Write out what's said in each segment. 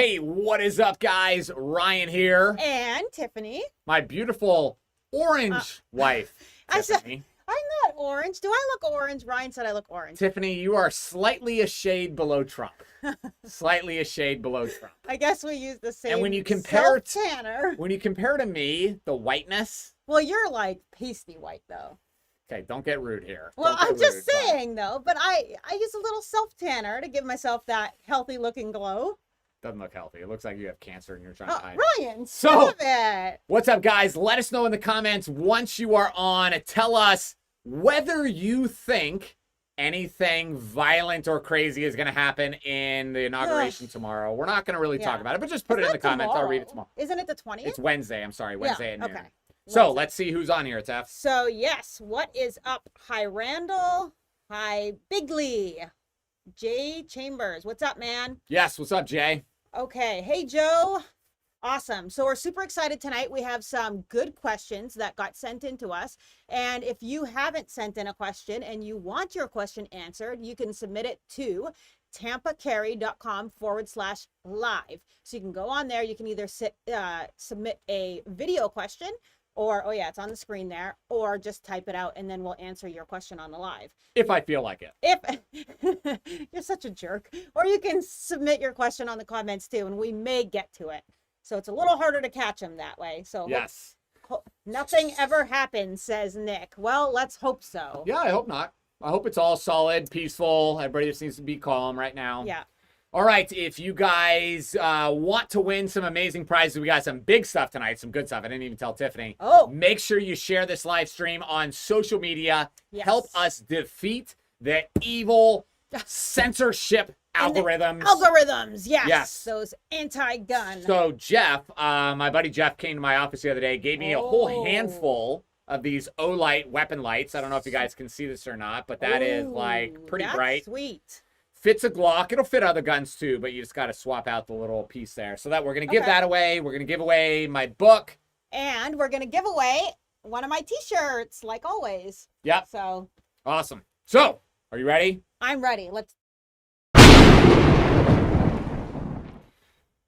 Hey, what is up, guys? Ryan here. And Tiffany. My beautiful orange wife, Tiffany. I'm not orange. Do I look orange? Ryan said I look orange. Tiffany, you are slightly a shade below Trump. Slightly a shade below Trump. I guess we use the same And when you compare tanner. When you compare to me, the whiteness. Well, you're like pasty white though. Okay, don't get rude here. Well, I'm just saying though, but I use a little self tanner to give myself that healthy looking glow. Doesn't look healthy. It looks like you have cancer and you're trying to hide Ryan, it. stop it. What's up, guys? Let us know in the comments once you are on. Tell us whether you think anything violent or crazy is going to happen in the inauguration tomorrow. We're not going to really talk about it, but just put it in the comments. I'll read it tomorrow. Isn't it the 20th? It's Wednesday. I'm sorry. Wednesday at noon. Okay. So let's see who's on here, Tef. So, yes. What is up? Hi, Randall. Hi, Bigley. Jay Chambers. What's up, man? Yes. What's up, Jay? Okay. Hey, Joe. Awesome. So we're super excited tonight. We have some good questions that got sent in to us. And if you haven't sent in a question and you want your question answered, you can submit it to tampacarry.com/live. So you can go on there. You can either submit a video question or, oh yeah, it's on the screen there, or just type it out and then we'll answer your question on the live. If I feel like it. If you're such a jerk. Or you can submit your question on the comments too, and we may get to it. So it's a little harder to catch them that way. So yes. Nothing ever happens, says Nick. Well, let's hope so. Yeah, I hope not. I hope it's all solid, peaceful. Everybody just needs to be calm right now. Yeah. All right, if you guys want to win some amazing prizes, we got some big stuff tonight, some good stuff. I didn't even tell Tiffany. Oh. Make sure you share this live stream on social media. Yes. Help us defeat the evil censorship algorithms. Algorithms, yes. Yes. Those anti-gun. So Jeff, my buddy Jeff came to my office the other day, gave me a whole handful of these Olight weapon lights. I don't know if you guys can see this or not, but that is like pretty bright. Sweet. Fits a Glock. It'll fit other guns too, but you just got to swap out the little piece there. So that we're going to give that away. We're going to give away my book. And we're going to give away one of my t-shirts, like always. Yep. So. Awesome. So, are you ready? I'm ready. Let's.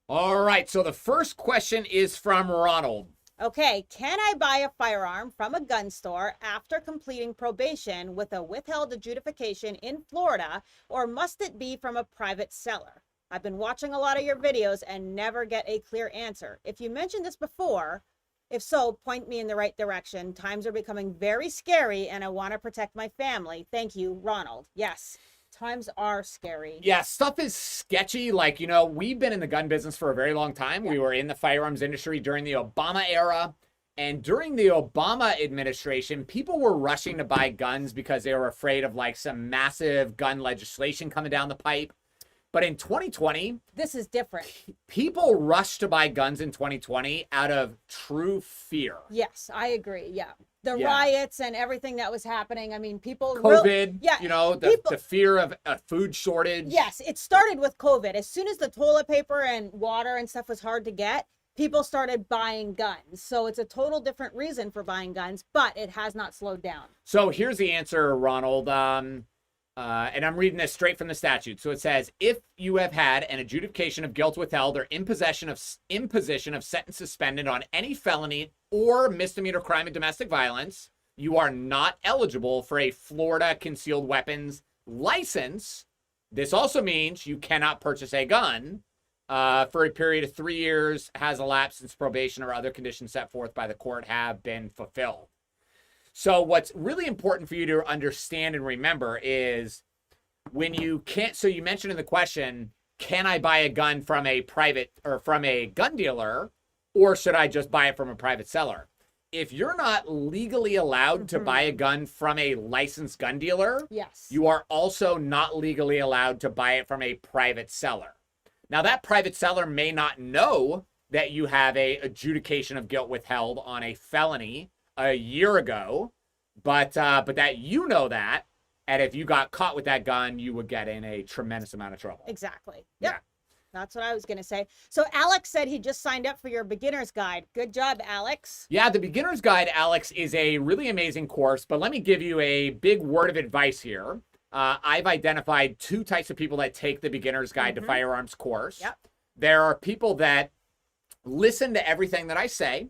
All right. So the first question is from Ronald. Okay, can I buy a firearm from a gun store after completing probation with a withheld adjudication in Florida, or must it be from a private seller? I've been watching a lot of your videos and never get a clear answer. If you mentioned this before, if so, point me in the right direction. Times are becoming very scary and I want to protect my family. Thank you, Ronald. Yes. Times are scary. Yeah, stuff is sketchy. Like, you know, we've been in the gun business for a very long time. Yeah. We were in the firearms industry during the Obama era. And during the Obama administration, people were rushing to buy guns because they were afraid of like some massive gun legislation coming down the pipe. But in 2020, this is different. People rushed to buy guns in 2020 out of true fear. Yes, I agree. Yeah. The riots and everything that was happening. I mean, people. COVID, you know, the fear of a food shortage. Yes, it started with COVID. As soon as the toilet paper and water and stuff was hard to get, people started buying guns. So it's a total different reason for buying guns, but it has not slowed down. So here's the answer, Ronald. And I'm reading this straight from the statute. So it says, if you have had an adjudication of guilt withheld or imposition of sentence suspended on any felony or misdemeanor crime of domestic violence, you are not eligible for a Florida concealed weapons license. This also means you cannot purchase a gun for a period of 3 years has elapsed since probation or other conditions set forth by the court have been fulfilled. So what's really important for you to understand and remember is when you can't, so you mentioned in the question, can I buy a gun from a private or from a gun dealer, or should I just buy it from a private seller? If you're not legally allowed to buy a gun from a licensed gun dealer, you are also not legally allowed to buy it from a private seller. Now that private seller may not know that you have a adjudication of guilt withheld on a felony a year ago, but that you know that, and if you got caught with that gun, you would get in a tremendous amount of trouble. Exactly. Yep. Yeah. That's what I was going to say. So Alex said he just signed up for your beginner's guide. Good job, Alex. Yeah, the beginner's guide, Alex, is a really amazing course, but let me give you a big word of advice here. I've identified two types of people that take the beginner's guide to firearms course. Yep. there are people that listen to everything that I say.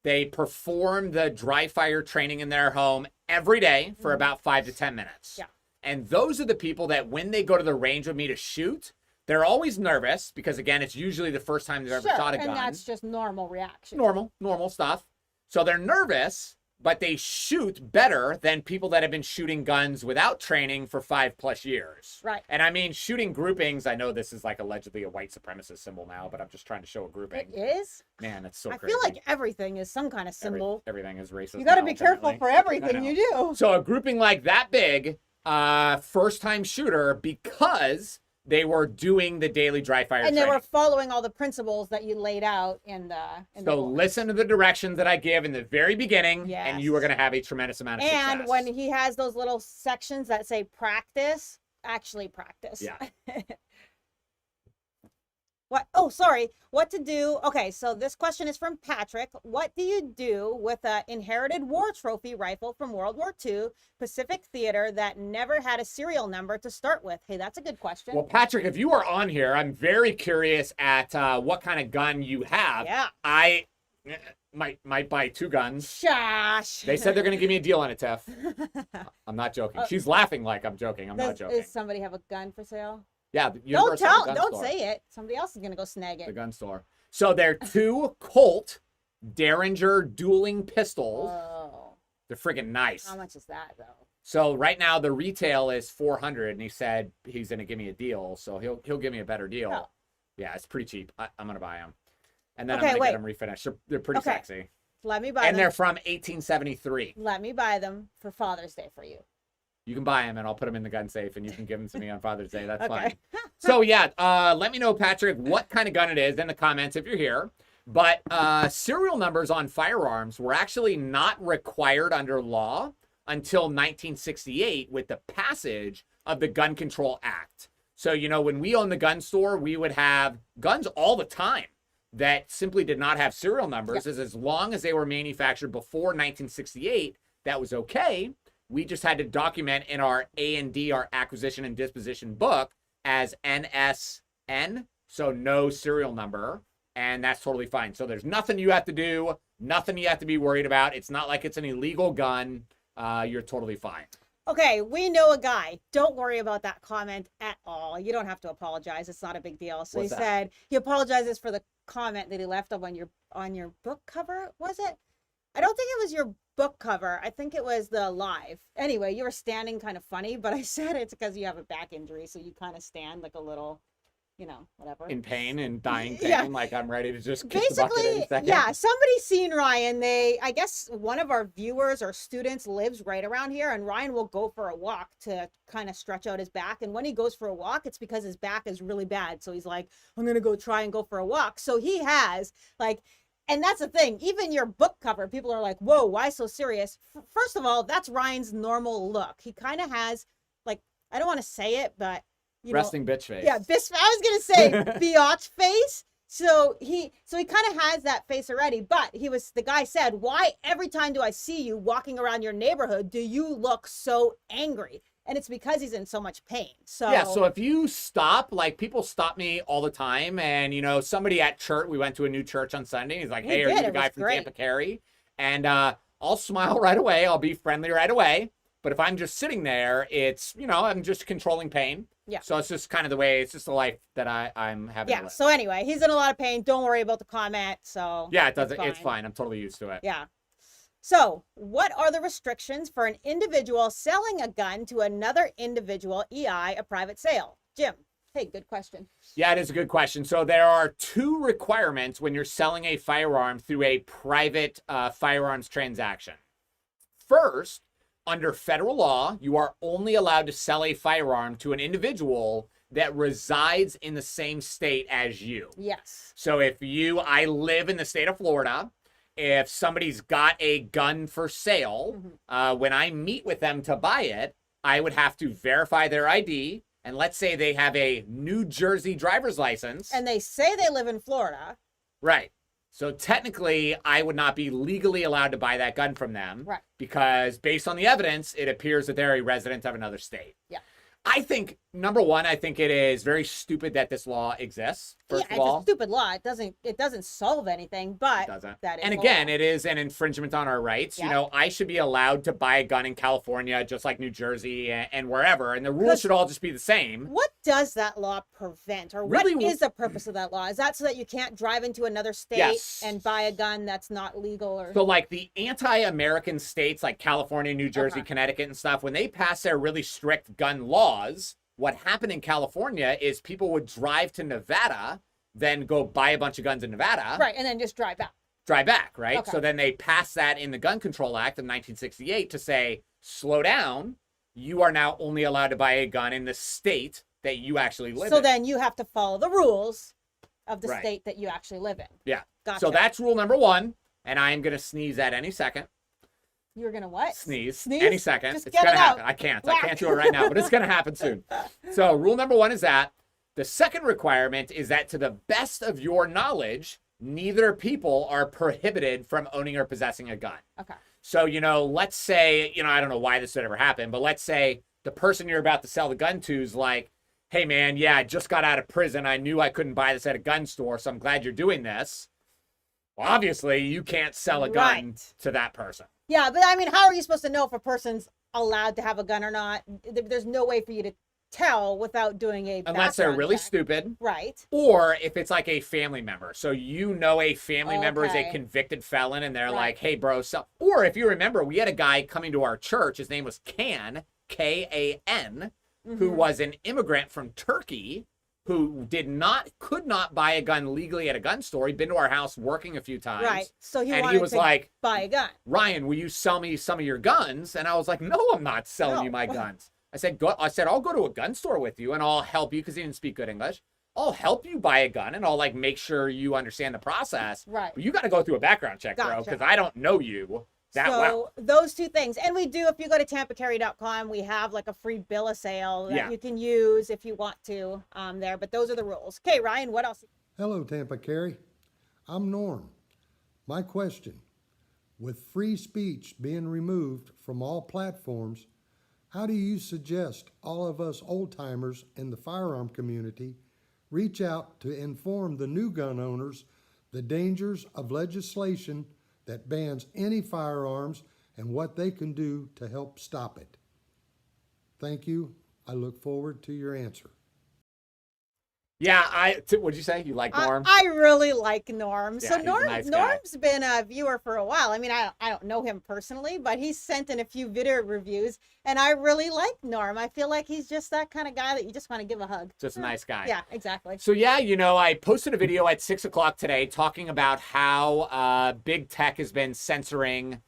They perform the dry fire training in their home every day for about 5 to 10 minutes. Yeah. And those are the people that when they go to the range with me to shoot, they're always nervous because, again, it's usually the first time they've ever shot a gun. And that's just normal reaction. Normal stuff. So they're nervous, but they shoot better than people that have been shooting guns without training for 5+ years. Right. And I mean, shooting groupings, I know this is like allegedly a white supremacist symbol now, but I'm just trying to show a grouping. It is? Man, it's so I crazy. feel like everything is some kind of symbol. Everything is racist. You got to now, be careful apparently. for everything you do. So a grouping like that big, first-time shooter, because they were doing the daily dry fire And training. they were following all the principles that you laid out in the So book. listen to the directions that I give in the very beginning, Yes. and you are going to have a tremendous amount of success. And when he has those little sections that say practice, actually practice. Yeah. What? Oh, sorry. What to do? Okay, so this question is from Patrick. What do you do with an inherited war trophy rifle from World War II, Pacific Theater, that never had a serial number to start with? Hey, that's a good question. Well, Patrick, if you are on here, I'm very curious at what kind of gun you have. Yeah. I might buy 2 guns. Shush. They said they're going to give me a deal on it, Tiff. I'm not joking. She's laughing like I'm joking. I'm not joking. Does somebody have a gun for sale? Yeah, the Don't Universal tell. gun Don't store. say it. Somebody else is gonna go snag it. The gun store. So they're 2 Colt Derringer dueling pistols. Oh. They're freaking nice. How much is that though? So right now the retail is $400, and he said he's gonna give me a deal. So he'll give me a better deal. Oh. Yeah, it's pretty cheap. I'm gonna buy them, and then Okay, I'm gonna wait. get them refinished. They're pretty Okay. sexy, Let me buy and them. they're from 1873. Let me buy them for Father's Day for you. You can buy them, and I'll put them in the gun safe, and you can give them to me on Father's Day. That's Okay. fine. So yeah, let me know, Patrick, what kind of gun it is in the comments if you're here. But serial numbers on firearms were actually not required under law until 1968 with the passage of the Gun Control Act. So, you know, when we owned the gun store, we would have guns all the time that simply did not have serial numbers. As long as they were manufactured before 1968, that was okay. We just had to document in our A&D, our acquisition and disposition book, as NSN, so no serial number, and that's totally fine. So there's nothing you have to do, nothing you have to be worried about. It's not like it's an illegal gun. You're totally fine. Okay, we know a guy. Don't worry about that comment at all. You don't have to apologize. It's not a big deal. So What's he that? said he apologizes for the comment that he left up on your book cover. Was it? I don't think it was your book cover. I think it was the live. Anyway, you were standing kind of funny, but I said it's because you have a back injury, so you kind of stand like a little, you know, whatever. In pain and dying pain, Yeah. like I'm ready to just kick the bucket Basically, any second. yeah, somebody's seen Ryan. I guess one of our viewers or students lives right around here, and Ryan will go for a walk to kind of stretch out his back. And when he goes for a walk, it's because his back is really bad. So he's like, I'm going to go try and go for a walk. So he has like, and that's the thing, even your book cover, people are like, whoa, why so serious? First of all, that's Ryan's normal look. He kind of has like, I don't want to say it, but you Resting bitch face. yeah, I was gonna say biatch face. So he kind of has that face already. But the guy said, why every time do I see you walking around your neighborhood do you look so angry? And it's because he's in so much pain. So yeah, so if you stop, like people stop me all the time, and you know, somebody at church, we went to a new church on Sunday, he's like, hey, are you the guy from Tampa Carry? And I'll smile right away, I'll be friendly right away. But if I'm just sitting there, it's, you know, I'm just controlling pain. Yeah. So it's just kind of the way, it's just the life that I'm having to yeah. live. So anyway, he's in a lot of pain. Don't worry about the comment. So Yeah, it doesn't, it's fine. I'm totally used to it. Yeah. So, what are the restrictions for an individual selling a gun to another individual, EI, a private sale? Jim, hey, good question. Yeah, it is a good question. So there are 2 requirements when you're selling a firearm through a private firearms transaction. First, under federal law, you are only allowed to sell a firearm to an individual that resides in the same state as you. Yes. So if I live in the state of Florida, if somebody's got a gun for sale, when I meet with them to buy it, I would have to verify their ID. And let's say they have a New Jersey driver's license. And they say they live in Florida. Right. So technically, I would not be legally allowed to buy that gun from them. Right. Because based on the evidence, it appears that they're a resident of another state. Yeah. I think, number one, I think it is very stupid that this law exists. first yeah, of all. it's a stupid law. It doesn't solve anything, but It doesn't. that is And a again, law. it is an infringement on our rights. Yeah. You know, I should be allowed to buy a gun in California, just like New Jersey and wherever, and the rules 'Cause should all just be the same. What does that law prevent, or Really, what is the purpose of that law? Is that so that you can't drive into another state Yes. and buy a gun that's not legal? Or So, like the anti-American states like California, New Jersey, Okay. Connecticut, and stuff, when they pass their really strict gun laws, what happened in California is people would drive to Nevada, then go buy a bunch of guns in Nevada, right, and then just drive out. drive back, right? Okay. So then they passed that in the Gun Control Act of 1968 to say, slow down, you are now only allowed to buy a gun in the state that you actually live So in. then you have to follow the rules of the Right. state that you actually live in. Yeah. Gotcha. So that's rule number one, and I am going to sneeze at any second. You're gonna what? Sneeze Sneeze? any second. Just It's get gonna it happen. out. I can't do it right now, but it's gonna happen soon. So rule number one is that. The second requirement is that to the best of your knowledge, neither people are prohibited from owning or possessing a gun. Okay. So, you know, let's say, you know, I don't know why this would ever happen, but let's say the person you're about to sell the gun to is like, hey man, yeah, I just got out of prison. I knew I couldn't buy this at a gun store, so I'm glad you're doing this. Well, obviously you can't sell a gun Right. to that person. Yeah, but I mean, how are you supposed to know if a person's allowed to have a gun or not? There's no way for you to tell without doing a Unless they're background really check. stupid. Right. Or if it's like a family member. So you know a family member is a Okay. convicted felon and they're Right. like, hey, bro. So, or if you remember, we had a guy coming to our church. His name was Can, K-A-N, who Mhm. was an immigrant from Turkey who could not buy a gun legally at a gun store. He'd been to our house working a few times. Right. So he And wanted he was to like, buy a gun. Ryan, will you sell me some of your guns? And I was like, no, I'm not selling No. you my guns. I said, I'll go to a gun store with you and I'll help you, because he didn't speak good English. I'll help you buy a gun and I'll like make sure you understand the process. Right. But you got to go through a background check, bro, Gotcha. because I don't know you that so well. those two things. And we do, if you go to tampacarry.com, we have like a free bill of sale that Yeah. you can use if you want to there. But those are the rules. Okay, Ryan, what else? Hello, Tampa Carry. I'm Norm. My question, with free speech being removed from all platforms, how do you suggest all of us old-timers in the firearm community reach out to inform the new gun owners the dangers of legislation that bans any firearms and what they can do to help stop it? Thank you. I look forward to your answer. Yeah, what'd you say? You like Norm? I really like Norm. Yeah, So he's a Norm, nice guy. Norm's been a viewer for a while. I mean, I don't know him personally, but he's sent in a few video reviews, and I really like Norm. I feel like he's just that kind of guy that you just want to give a hug. Just a nice guy. Yeah, exactly. So yeah, you know, I posted a video at 6:00 today talking about how big tech has been censoring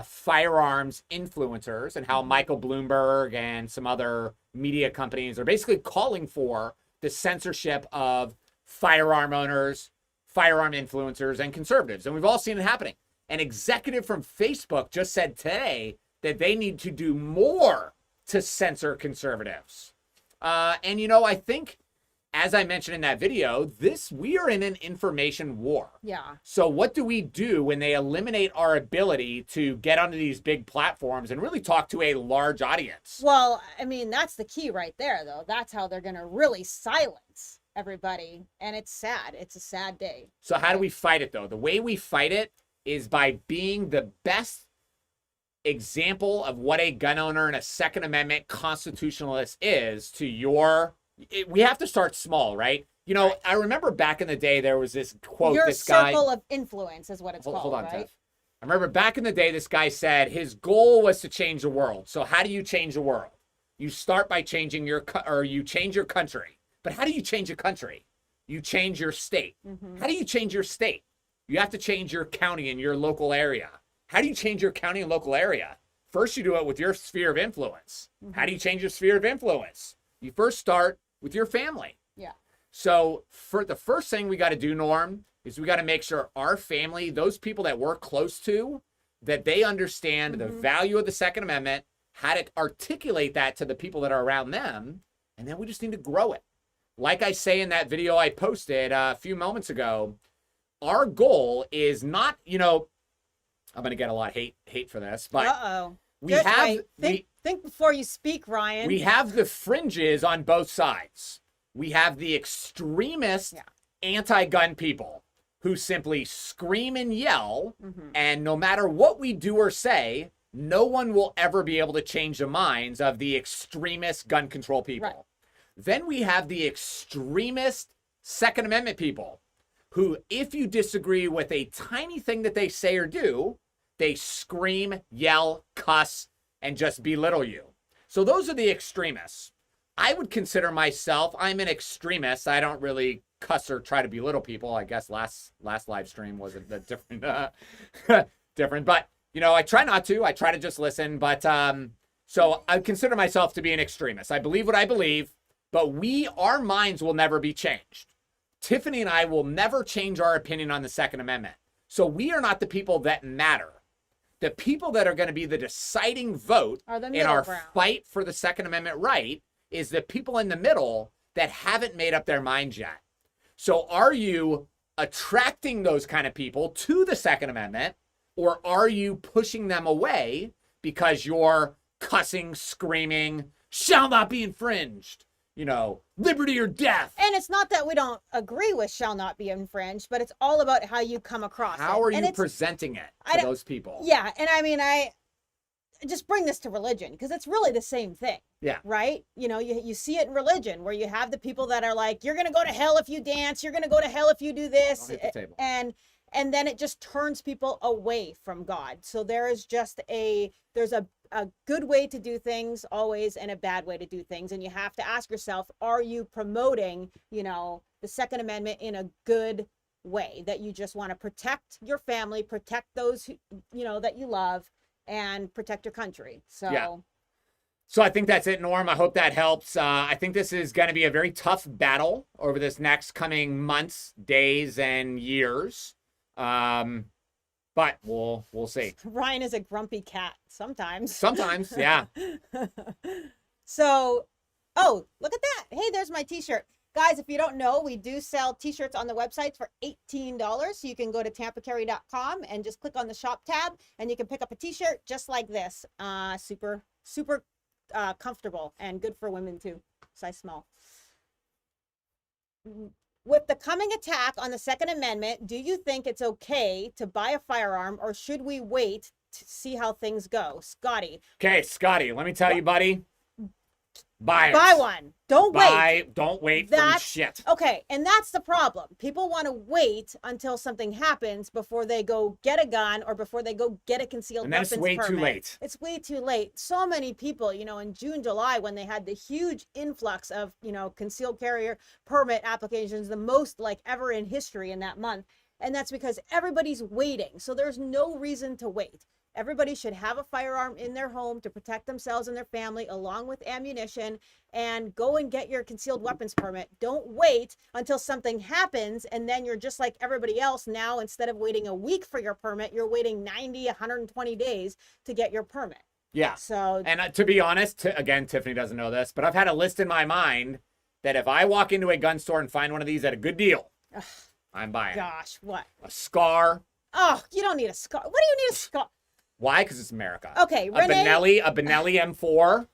firearms influencers and how Michael Bloomberg and some other media companies are basically calling for the censorship of firearm owners, firearm influencers, and conservatives. And we've all seen it happening. An executive from Facebook just said today that they need to do more to censor conservatives. And, you know, I think, as I mentioned in that video, we are in an information war. Yeah. So what do we do when they eliminate our ability to get onto these big platforms and really talk to a large audience? Well, I mean, that's the key right there, though. That's how they're going to really silence everybody. And it's sad. It's a sad day. So how do we fight it, though? The way we fight it is by being the best example of what a gun owner and a Second Amendment constitutionalist is to we have to start small, right? You know, I remember back in the day, there was this quote, Your this guy. circle of influence is what it's called, Hold on, right? Tiff. I remember back in the day, this guy said his goal was to change the world. So how do you change the world? You start by changing you change your country. But how do you change a country? You change your state. Mm-hmm. How do you change your state? You have to change your county and your local area. How do you change your county and local area? First, you do it with your sphere of influence. How do you change your sphere of influence? You first start with your family. Yeah. So for the first thing we got to do, Norm, is we got to make sure our family, those people that we're close to, that they understand the value of the Second Amendment, how to articulate that to the people that are around them, and then we just need to grow it. Like I say in that video I posted a few moments ago, our goal is not, you know, I'm going to get a lot of hate for this, but Uh-oh. we Just have wait. Think before you speak, Ryan. we have the fringes on both sides. We have the extremist anti-gun people who simply scream and yell, and no matter what we do or say, no one will ever be able to change the minds of the extremist gun control people. Right. Then we have the extremist Second Amendment people who, if you disagree with a tiny thing that they say or do, they scream, yell, cuss, and just belittle you. So those are the extremists. I would consider myself, I'm an extremist. I don't really cuss or try to belittle people. I guess last live stream wasn't that different. Different, but you know, I try not to. I try to just listen. But so I consider myself to be an extremist. I believe what I believe, but our minds will never be changed. Tiffany and I will never change our opinion on the Second Amendment. So we are not the people that matter. The people that are going to be the deciding vote in our fight for the Second Amendment right is the people in the middle that haven't made up their minds yet. So are you attracting those kind of people to the Second Amendment, or are you pushing them away because you're cussing, screaming, shall not be infringed, you know, liberty or death? And it's not that we don't agree with shall not be infringed, but it's all about how you come across it. How are you presenting it to those people? Yeah, and I mean, I just bring this to religion because it's really the same thing. Yeah. Right? You know, you see it in religion where you have the people that are like, you're going to go to hell if you dance, you're going to go to hell if you do this. Don't hit the table. And then it just turns people away from God. So there's a good way to do things always and a bad way to do things. And you have to ask yourself, are you promoting, you know, the Second Amendment in a good way that you just want to protect your family, protect those who, you know, that you love, and protect your country. So yeah. So I think that's it, Norm. I hope that helps. I think this is going to be a very tough battle over this next coming months, days, and years. But we'll see. Ryan is a grumpy cat sometimes. Sometimes, yeah. So, oh, look at that. Hey, there's my t-shirt. Guys, if you don't know, we do sell t-shirts on the website for $18. So you can go to tampacarry.com and just click on the shop tab and you can pick up a t-shirt just like this. Super comfortable and good for women too. Size small. With the coming attack on the Second Amendment, do you think it's okay to buy a firearm or should we wait to see how things go? Scotty. Okay, Scotty, let me tell you, buddy. Buy it. Buy one. Don't wait. Don't wait for shit. Okay, and that's the problem. People want to wait until something happens before they go get a gun or before they go get a concealed weapons permit. And then it's way too late. It's way too late. So many people, you know, in June, July, when they had the huge influx of, you know, concealed carrier permit applications, the most like ever in history in that month. And that's because everybody's waiting. So there's no reason to wait. Everybody should have a firearm in their home to protect themselves and their family, along with ammunition, and go and get your concealed weapons permit. Don't wait until something happens, and then you're just like everybody else now. Instead of waiting a week for your permit, you're waiting 90, 120 days to get your permit. Yeah. So, and to be honest, again, Tiffany doesn't know this, but I've had a list in my mind that if I walk into a gun store and find one of these at a good deal, I'm buying. Gosh, what? A SCAR. Oh, you don't need a SCAR. What do you need a SCAR? Why? Because it's America. Okay, Renee. A Benelli M4,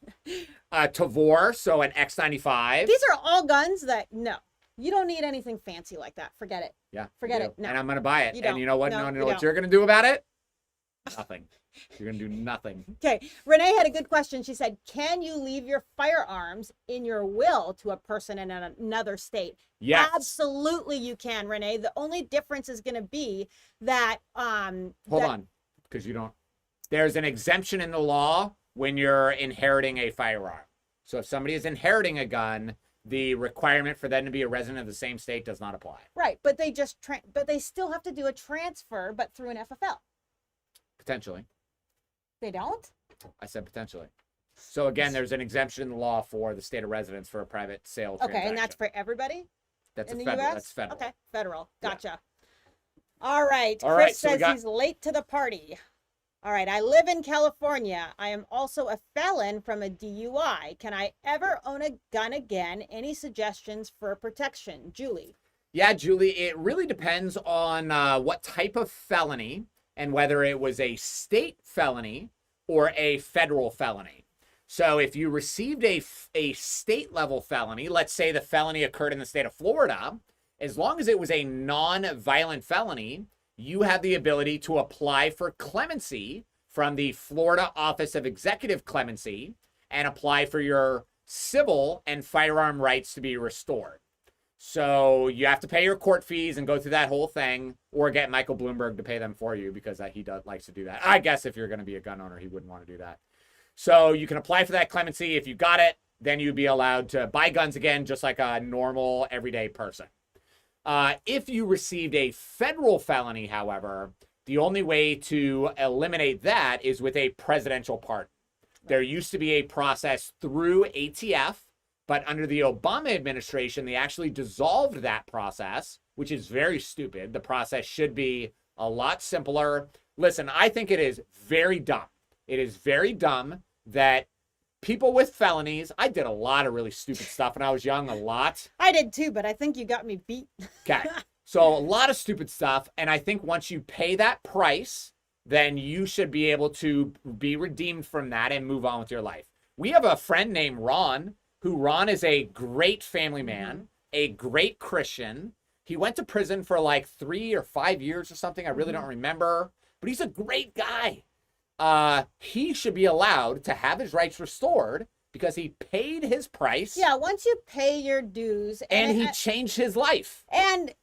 a Tavor, so an X95. These are all guns that, no, you don't need anything fancy like that. Forget it. Yeah. Forget it. No. And I'm going to buy it. And you know what? No, what you're going to do about it? Nothing. You're going to do nothing. Okay. Renee had a good question. She said, can you leave your firearms in your will to a person in another state? Yes. Absolutely you can, Renee. The only difference is going to be that... Hold on, because you don't... There's an exemption in the law when you're inheriting a firearm. So if somebody is inheriting a gun, the requirement for them to be a resident of the same state does not apply. Right, but they just but they still have to do a transfer, but through an FFL. Potentially. They don't? I said potentially. So again, there's an exemption in the law for the state of residence for a private sale transaction. Okay, and that's for everybody? That's in the federal. US? That's federal. Okay, federal. Gotcha. Yeah. All right. All Chris right, says he's late to the party. All right, I live in California. I am also a felon from a DUI. Can I ever own a gun again? Any suggestions for protection? Julie. Yeah, Julie, it really depends on what type of felony and whether it was a state felony or a federal felony. So if you received a state level felony, let's say the felony occurred in the state of Florida, as long as it was a non-violent felony, you have the ability to apply for clemency from the Florida Office of Executive Clemency and apply for your civil and firearm rights to be restored. So you have to pay your court fees and go through that whole thing, or get Michael Bloomberg to pay them for you, because he likes to do that. I guess if you're going to be a gun owner, he wouldn't want to do that. So you can apply for that clemency. If you got it, then you'd be allowed to buy guns again, just like a normal everyday person. If you received a federal felony, however, the only way to eliminate that is with a presidential pardon. There used to be a process through ATF, but under the Obama administration, they actually dissolved that process, which is very stupid. The process should be a lot simpler. Listen, I think it is very dumb. It is very dumb that people with felonies, I did a lot of really stupid stuff when I was young, a lot. I did too, but I think you got me beat. Okay. So a lot of stupid stuff. And I think once you pay that price, then you should be able to be redeemed from that and move on with your life. We have a friend named Ron, Ron is a great family man, a great Christian. He went to prison for like 3 or 5 years or something. I really don't remember, but he's a great guy. He should be allowed to have his rights restored because he paid his price. Yeah, once you pay your dues. And he changed his life. And,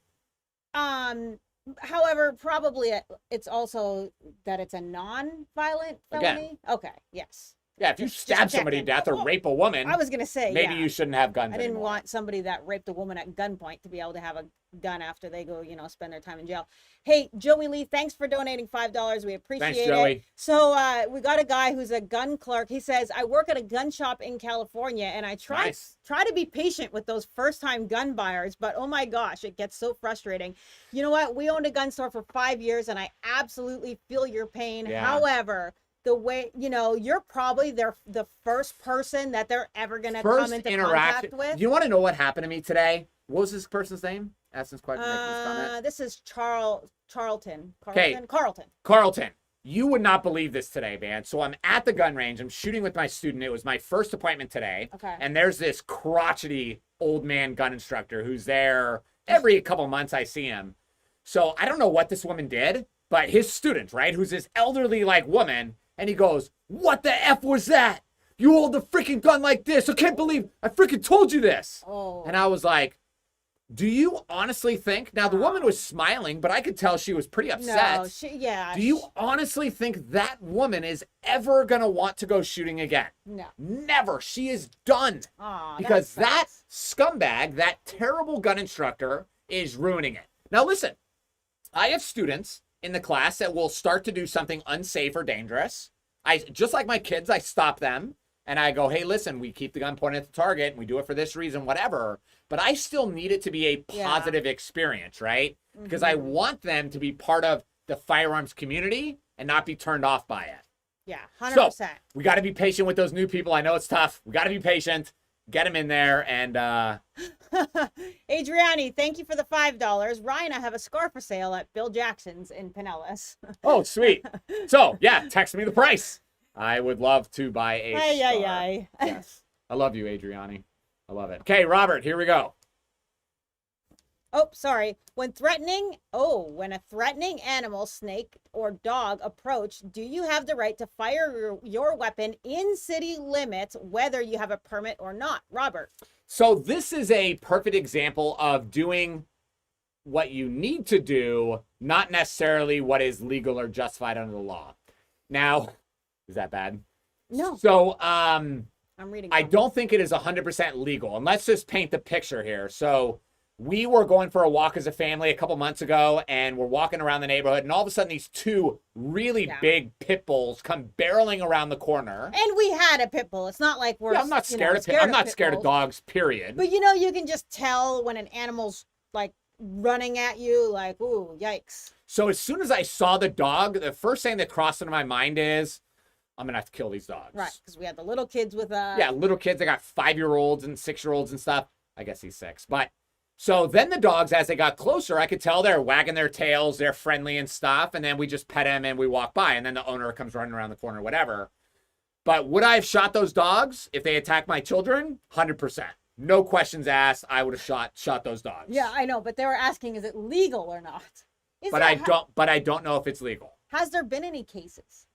however, probably it's also that it's a non-violent felony. Again. Okay, yes. Yeah, if you stab somebody to death or rape a woman, I was going to say, maybe you shouldn't have guns I didn't anymore. want somebody that raped a woman at gunpoint to be able to have a gun after they go, spend their time in jail. Hey, Joey Lee, thanks for donating $5. We appreciate Thanks, Joey. it. So we got a guy who's a gun clerk. He says, I work at a gun shop in California, and I try to be patient with those first-time gun buyers, but oh my gosh, it gets so frustrating. You know what? We owned a gun store for 5 years, and I absolutely feel your pain. Yeah. However, the way, you're probably the first person that they're ever going to come into contact with. You want to know what happened to me today? What was this person's name? Ask this question. Make this comment. This is Carlton. Okay. Carlton. You would not believe this today, man. So I'm at the gun range. I'm shooting with my student. It was my first appointment today. Okay. And there's this crotchety old man gun instructor who's there every couple months. I see him. So I don't know what this woman did, but his student, right, who's this elderly woman, and he goes, "What the F was that? You hold the freaking gun like this. I can't believe I freaking told you this." Oh. And I was like, do you honestly think? Now, the woman was smiling, but I could tell she was pretty upset. No, Do you honestly think that woman is ever going to want to go shooting again? No. Never. She is done. Aw, because that scumbag, that terrible gun instructor, is ruining it. Now, listen, I have students in the class that will start to do something unsafe or dangerous. Just like my kids, I stop them and I go, hey, listen, we keep the gun pointed at the target and we do it for this reason, whatever. But I still need it to be a positive experience, right? Because I want them to be part of the firearms community and not be turned off by it. Yeah, 100%. So we got to be patient with those new people. I know it's tough. We got to be patient. Get them in there. And Adriani, thank you for the $5. Ryan, I have a scarf for sale at Bill Jackson's in Pinellas. Oh, sweet. So yeah, text me the price. I would love to buy a scarf. Yes. I love you, Adriani. I love it. Okay, Robert, here we go. Oh, sorry. When a threatening animal, snake, or dog approach, do you have the right to fire your weapon in city limits, whether you have a permit or not? Robert. So this is a perfect example of doing what you need to do, not necessarily what is legal or justified under the law. Now, is that bad? No. So, I'm reading. I don't think it is 100% legal. And let's just paint the picture here. So we were going for a walk as a family a couple months ago, and we're walking around the neighborhood, and all of a sudden these two really big pit bulls come barreling around the corner. And we had a pit bull. It's not like we're. I'm not scared of I'm not scared of dogs, period. But you can just tell when an animal's running at you, ooh, yikes. So as soon as I saw the dog, the first thing that crossed into my mind is, I'm gonna have to kill these dogs. Right, because we had the little kids with us. Yeah, little kids. I got 5-year-olds and 6-year-olds and stuff. I guess he's 6, but. So then the dogs, as they got closer, I could tell they're wagging their tails, they're friendly and stuff, and then we just pet him and we walk by, and then the owner comes running around the corner, whatever. But would I have shot those dogs if they attacked my children? 100%. no questions asked, I would have shot those dogs. Yeah, I know, but they were asking, is it legal or not? But I don't know if it's legal. Has there been any cases?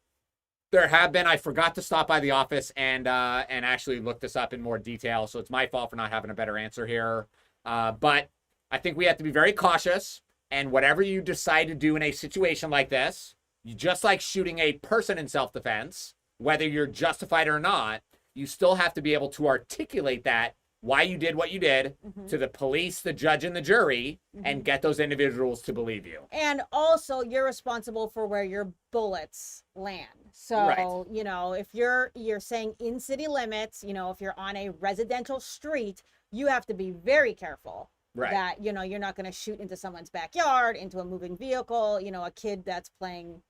There have been. I forgot to stop by the office and actually look this up in more detail. So it's my fault for not having a better answer here. But I think we have to be very cautious. And whatever you decide to do in a situation like this, just like shooting a person in self-defense, whether you're justified or not, you still have to be able to articulate that, why you did what you did, to the police, the judge, and the jury, and get those individuals to believe you. And also, you're responsible for where your bullets land. So, you know, if you're saying in city limits, you know, if you're on a residential street, you have to be very careful that, you know, you're not going to shoot into someone's backyard, into a moving vehicle, you know, a kid that's playing.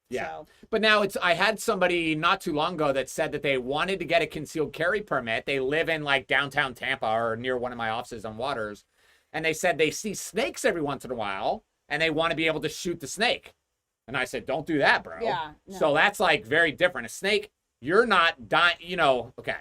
Yeah. So. But now I had somebody not too long ago that said that they wanted to get a concealed carry permit. They live in like downtown Tampa or near one of my offices on Waters. And they said they see snakes every once in a while and they want to be able to shoot the snake. And I said, don't do that, bro. Yeah. No. So that's like very different. A snake, you're not dying, you know, okay.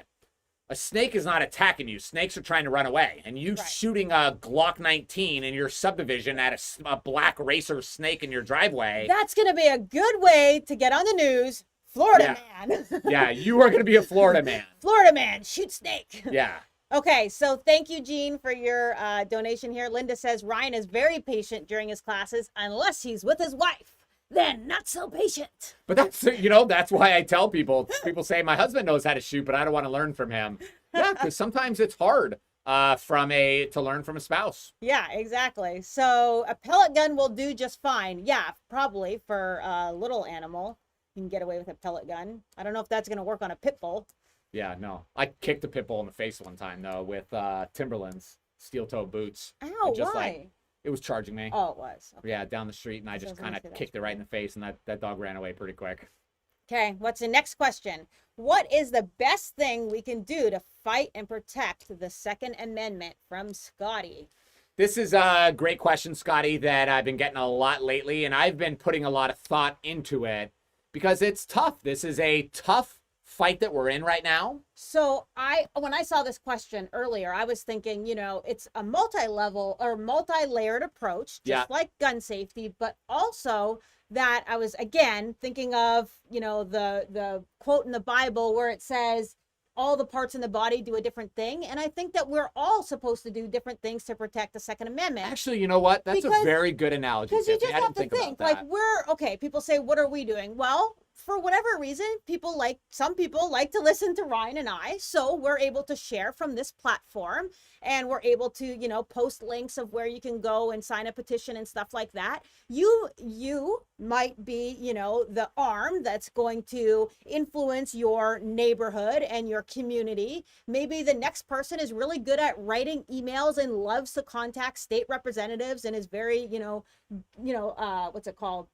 A snake is not attacking you. Snakes are trying to run away. And you shooting a Glock 19 in your subdivision at a black racer snake in your driveway. That's going to be a good way to get on the news. Florida man. Yeah, you are going to be a Florida man. Florida man, shoot snake. Yeah. Okay, so thank you, Gene, for your donation here. Linda says Ryan is very patient during his classes unless he's with his wife. Then not so patient. But that's, you know, that's why I tell people say my husband knows how to shoot, but I don't want to learn from him. Yeah, because sometimes it's hard to learn from a spouse. Yeah, exactly. So a pellet gun will do just fine. Yeah, probably for a little animal. You can get away with a pellet gun. I don't know if that's going to work on a pit bull. Yeah, no. I kicked a pit bull in the face one time, though, with Timberlands, steel-toe boots. Ow, just why? like it was charging me. Oh, it was. Okay. Yeah, down the street, and I just kind of kicked it right in the face, and that dog ran away pretty quick. Okay, what's the next question? What is the best thing we can do to fight and protect the Second Amendment? From Scotty. This is a great question, Scotty, that I've been getting a lot lately, and I've been putting a lot of thought into it because it's tough. This is a tough fight that we're in right now. So when I saw this question earlier, I was thinking, you know, it's a multi-level or multi-layered approach, just like gun safety, but also that I was, again, thinking of, you know, the quote in the Bible where it says all the parts in the body do a different thing. And I think that we're all supposed to do different things to protect the Second Amendment. Actually, you know what? That's a very good analogy. Because you just have to think, like, okay, people say, what are we doing? Well, for whatever reason, some people like to listen to Ryan and I, so we're able to share from this platform, and we're able to, you know, post links of where you can go and sign a petition and stuff like that. You might be, you know, the arm that's going to influence your neighborhood and your community. Maybe the next person is really good at writing emails and loves to contact state representatives and is very, what's it called?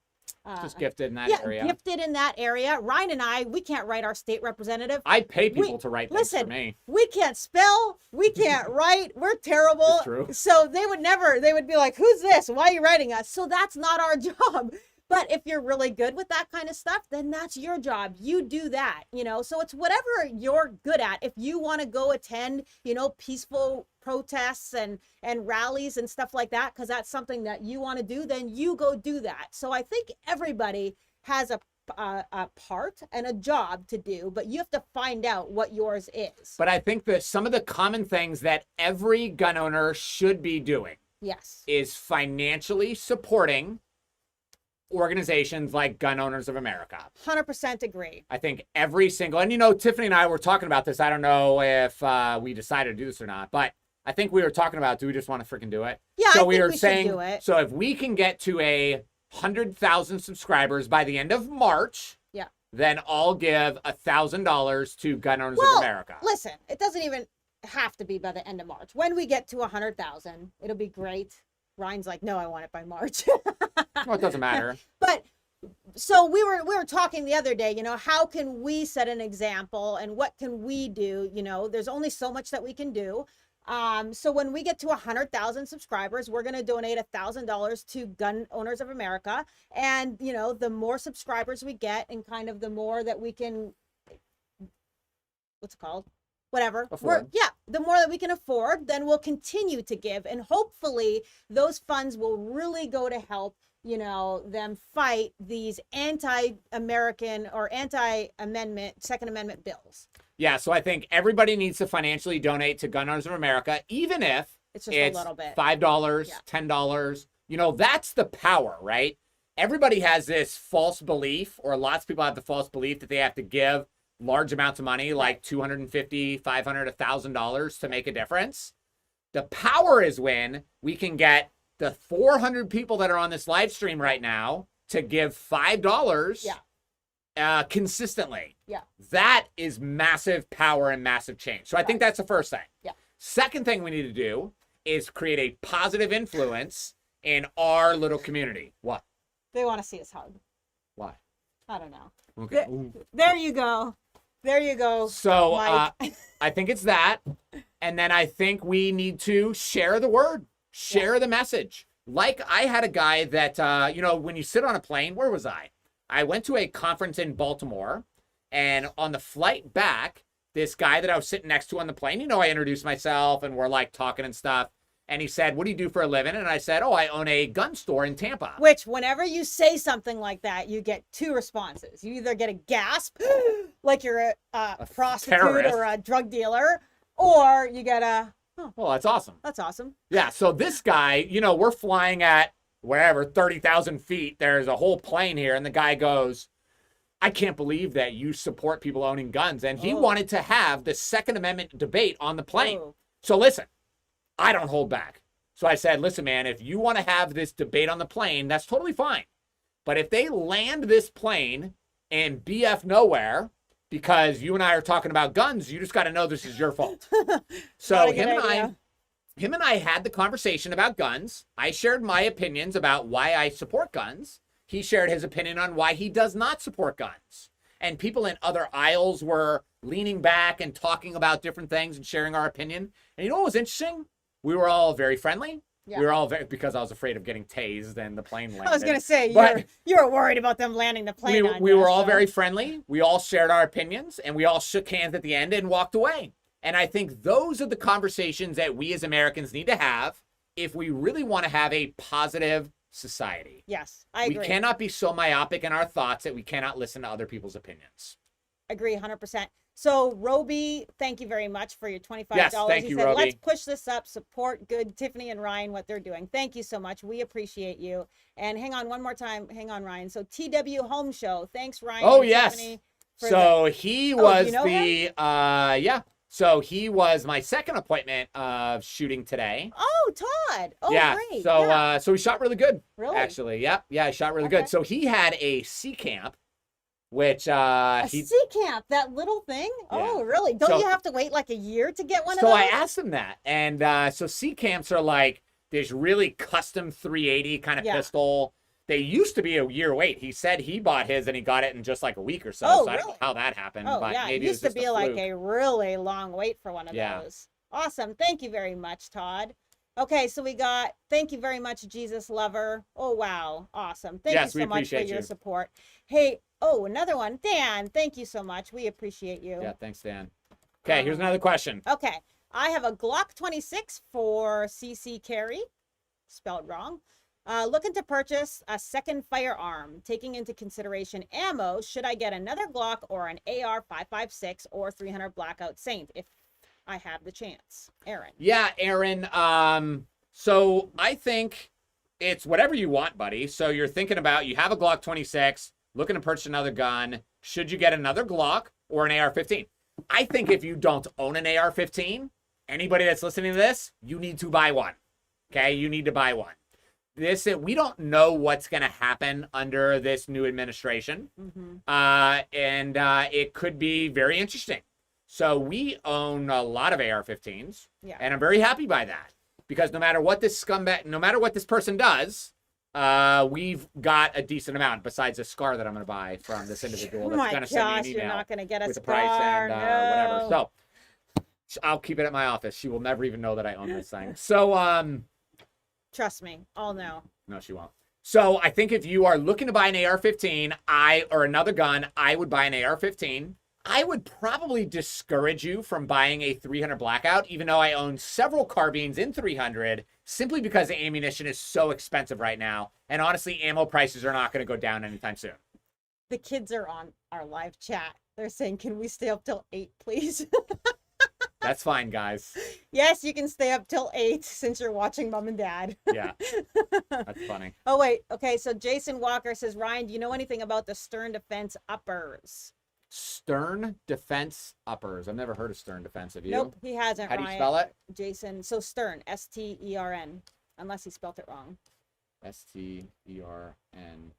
Just gifted in that area. Yeah, gifted in that area. Ryan and I, we can't write our state representative. I pay people to write things for me. We can't spell. We can't write. We're terrible. It's true. So they would be like, who's this? Why are you writing us? So that's not our job. But if you're really good with that kind of stuff, then that's your job. You do that, you know. So it's whatever you're good at. If you want to go attend, you know, peaceful protests and rallies and stuff like that, because that's something that you want to do, then you go do that. So I think everybody has a part and a job to do, but you have to find out what yours is. But I think that some of the common things that every gun owner should be doing is financially supporting organizations like Gun Owners of America. 100% agree. I think every single, and you know, Tiffany and I were talking about this. I don't know if we decided to do this or not, but I think we were talking about, do we just want to freaking do it? Yeah, so I think we should do it. So if we can get to 100,000 subscribers by the end of March, then I'll give $1,000 to Gun Owners of America. Listen, it doesn't even have to be by the end of March. When we get to 100,000, it'll be great. Ryan's like, no, I want it by March. Well, it doesn't matter. But so we were talking the other day, you know, how can we set an example and what can we do? You know, there's only so much that we can do. So when we get to 100,000 subscribers, we're going to donate $1,000 to Gun Owners of America. And, you know, the more subscribers we get and kind of the more that we can, what's it called? whatever. Afford. The more that we can afford, then we'll continue to give. And hopefully those funds will really go to help, them fight these anti-American or anti-amendment, Second Amendment bills. Yeah, so I think everybody needs to financially donate to Gun Owners of America, even if it's just a little bit. $5, $10. That's the power, right? Everybody has this false belief, or lots of people have the false belief that they have to give large amounts of money, like $250, $500, $1,000 to make a difference. The power is when we can get the 400 people that are on this live stream right now to give $5 consistently. Yeah. That is massive power and massive change. So I think that's the first thing. Yeah. Second thing we need to do is create a positive influence in our little community. What? They want to see us hug. Why? I don't know. Okay. There you go. There you go. So I think it's that. And then I think we need to share the word, share the message. Like I had a guy that, when you sit on a plane, where was I? I went to a conference in Baltimore, and on the flight back, this guy that I was sitting next to on the plane, I introduced myself and we're like talking and stuff. And he said, "What do you do for a living?" And I said, "Oh, I own a gun store in Tampa." Which, whenever you say something like that, you get two responses. You either get a gasp, like you're a prostitute terrorist. or a drug dealer, or you get a, "Oh, well, that's awesome." That's awesome. Yeah, so this guy, we're flying at wherever, 30,000 feet. There's a whole plane here. And the guy goes, "I can't believe that you support people owning guns." And he wanted to have the Second Amendment debate on the plane. So listen. I don't hold back. So I said, "Listen, man, if you want to have this debate on the plane, that's totally fine. But if they land this plane in BF nowhere because you and I are talking about guns, you just got to know this is your fault." So him and I had the conversation about guns. I shared my opinions about why I support guns. He shared his opinion on why he does not support guns. And people in other aisles were leaning back and talking about different things and sharing our opinion. And you know what was interesting? We were all very friendly. Yeah. We were all because I was afraid of getting tased and the plane landed. I was going to say, you were worried about them landing the plane on you. We were all very friendly. We all shared our opinions, and we all shook hands at the end and walked away. And I think those are the conversations that we as Americans need to have if we really want to have a positive society. Yes, I agree. We cannot be so myopic in our thoughts that we cannot listen to other people's opinions. Agree 100%. So, Roby, thank you very much for your $25. Yes, thank you, Roby. Let's push this up, support good Tiffany and Ryan, what they're doing. Thank you so much. We appreciate you. And hang on one more time. Hang on, Ryan. So, TW Home Show. Thanks, Ryan. Oh, yes. Tiffany, so, he was him? So, he was my second appointment of shooting today. Oh, Todd. Oh, yeah. great. So, so he shot really good. Really? Actually, yeah, he shot really good. So, he had a C camp. Which a C camp, that little thing? Yeah. Oh, really? Don't you have to wait like a year to get one of those? So I asked him that, and so C camps are like this really custom 380 kind of pistol. They used to be a year wait. He said he bought his and he got it in just like a week or so. Oh, so I really? don't know how that happened. Oh, but yeah. maybe It used was to be like a really long wait for one of Yeah. those. Awesome. Thank you very much, Todd. Okay, so we got, thank you very much, Jesus Lover. Oh, wow. Awesome. Thank you so much for your support. Hey, another one. Dan, thank you so much. We appreciate you. Yeah, thanks, Dan. Okay, here's another question. Okay, I have a Glock 26 for CC Carry, spelled wrong. Looking to purchase a second firearm, taking into consideration ammo. Should I get another Glock or an AR-556 or 300 Blackout Saint if I have the chance? Aaron. Yeah, Aaron. So I think it's whatever you want, buddy. So you're thinking about, you have a Glock 26, looking to purchase another gun. Should you get another Glock or an AR-15? I think if you don't own an AR-15, anybody that's listening to this, you need to buy one. Okay, you need to buy one. We don't know what's going to happen under this new administration, and it could be very interesting. So we own a lot of AR-15s, and I'm very happy by that because no matter what this person does, we've got a decent amount besides a scar that I'm going to buy from this individual that's going to send me an email you're not going to get a with the scar, price and whatever. no. So I'll keep it at my office. She will never even know that I own this thing. So trust me, I'll know. No, she won't. So I think if you are looking to buy an AR-15, or another gun, I would buy an AR-15. I would probably discourage you from buying a 300 Blackout, even though I own several carbines in 300, simply because the ammunition is so expensive right now. And honestly, ammo prices are not going to go down anytime soon. The kids are on our live chat. They're saying, can we stay up till 8, please? That's fine, guys. Yes, you can stay up till 8 since you're watching Mom and Dad. Yeah, that's funny. Oh, wait. Okay, so Jason Walker says, Ryan, do you know anything about the stern defense uppers? Stern defense uppers. I've never heard of stern defense. Have you? Nope, he hasn't, How do you Ryan. spell it? Jason. So stern, S-T-E-R-N, unless he spelled it wrong. S-T-E-R-N.